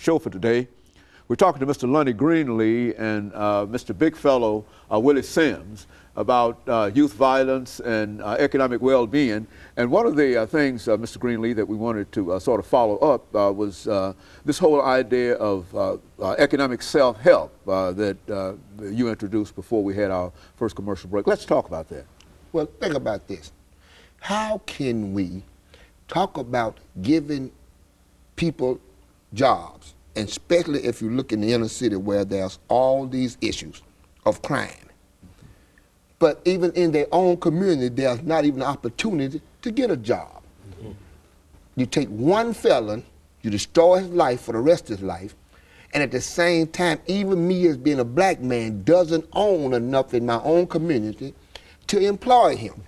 show for today. We're talking to Mr. LGreenlee and Mr. Big Fellow Willie Sims about youth violence and economic well-being. And one of the things, Mr. Greenlee, that we wanted to sort of follow up was this whole idea of economic self-help that you introduced before we had our first commercial break. Let's talk about that. Well, think about this. How can we talk about giving people jobs, and especially if you look in the inner city where there's all these issues of crime, but even in their own community, there's not even an opportunity to get a job. You take one felon, you destroy his life for the rest of his life, and at the same time, even me as being a black man doesn't own enough in my own community to employ him.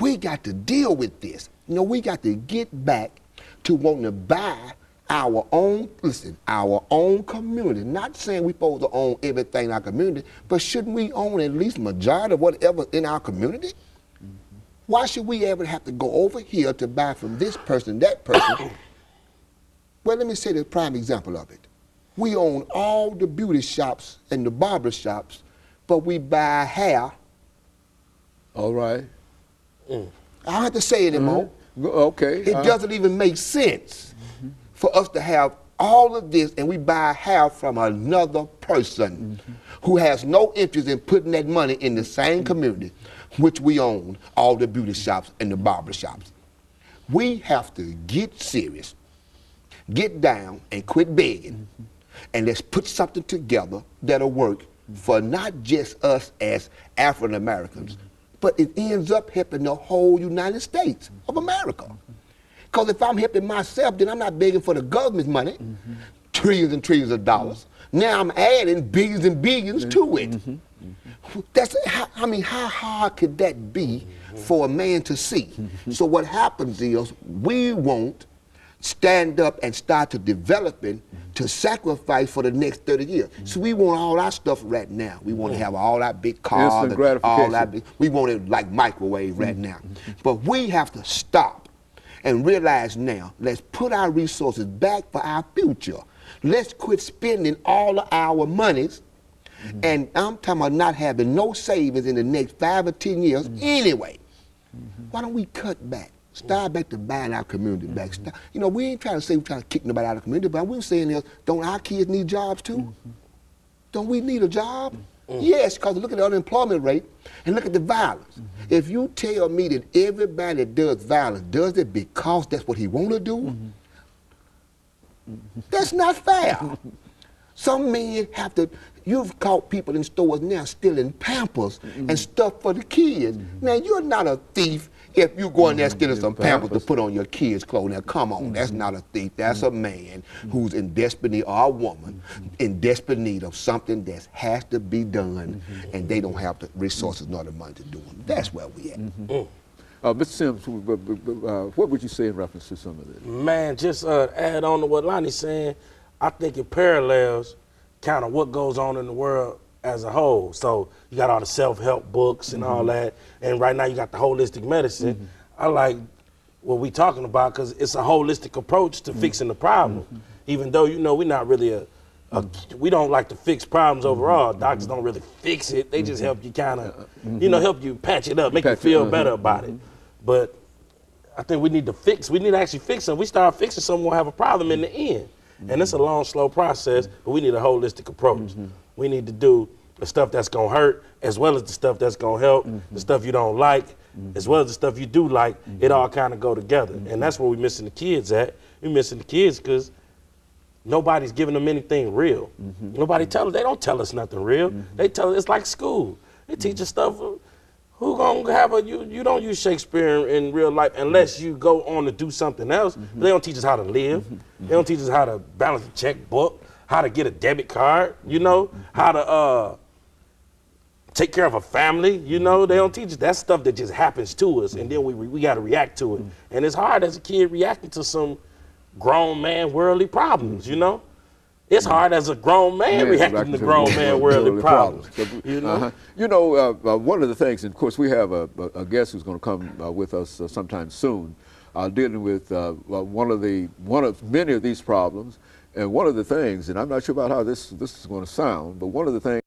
We got to deal with this. You know, we got to get back to wanting to buy our own, listen, our own community. Not saying we're supposed to own everything in our community, but shouldn't we own at least majority of whatever in our community? Why should we ever have to go over here to buy from this person, that person? Well, let me say the prime example of it. We own all the beauty shops and the barber shops, but we buy hair. All right. I don't have to say it anymore. Okay. It doesn't even make sense for us to have all of this and we buy hair from another person who has no interest in putting that money in the same community which we own all the beauty shops and the barber shops. We have to get serious, get down and quit begging, and let's put something together that'll work for not just us as African Americans, but it ends up helping the whole United States of America. Because if I'm helping myself, then I'm not begging for the government's money, trillions and trillions of dollars. Now I'm adding billions and billions to it. That's, I mean, how hard could that be for a man to see? So what happens is we won't stand up and start to developing to sacrifice for the next 30 years. So we want all our stuff right now. We want to have all our big cars, all that big, we want it like microwave right now. But we have to stop and realize now, let's put our resources back for our future. Let's quit spending all of our monies, and I'm talking about not having no savings in the next 5 or 10 years anyway. Why don't we cut back? Start back to buying our community back. You know, we ain't trying to say we're trying to kick nobody out of the community, but we're saying is, don't our kids need jobs too? Don't we need a job? Yes, because look at the unemployment rate and look at the violence. If you tell me that everybody that does violence does it because that's what he want to do, that's not fair. Some men have to, you've caught people in stores now stealing Pampers and stuff for the kids. Now, you're not a thief if you go in there stealing some Pampers to put on your kids' clothes. Now, come on, that's not a thief. That's a man who's in desperate need, or a woman in desperate need of something that has to be done, and they don't have the resources nor the money to do it. That's where we at. Mr. Sims, what would you say in reference to some of this? Man, just add on to what Lonnie's saying, I think it parallels kind of what goes on in the world as a whole. So you got all the self-help books and all that, and right now you got the holistic medicine. I like what we talking about because it's a holistic approach to fixing the problem. Even though, you know, we're not really we don't like to fix problems overall. Doctors don't really fix it. They just help you kind of, you know, help you patch it up, make you feel better about it. But I think we need to actually fix it. We start fixing something, we'll have a problem in the end. And it's a long, slow process, but we need a holistic approach. We need to do the stuff that's gonna hurt, as well as the stuff that's gonna help, the stuff you don't like, as well as the stuff you do like. It all kind of go together. And that's where we're missing the kids at. We're missing the kids because nobody's giving them anything real. Nobody they don't tell us nothing real. They tell us, it's like school. They teach us stuff. Who gonna have you don't use Shakespeare in real life unless you go on to do something else. They don't teach us how to live. They don't teach us how to balance a checkbook, how to get a debit card, you know, how to take care of a family, you know. They don't teach us that stuff that just happens to us, and then we gotta react to it. And it's hard as a kid reacting to some grown man worldly problems, you know. It's hard as a grown man reacting to grown man worldly problems. You know, one of the things, and of course we have a guest who's going to come with us sometime soon, dealing with one of many of these problems, And one of the things, and I'm not sure about how this is going to sound, but one of the things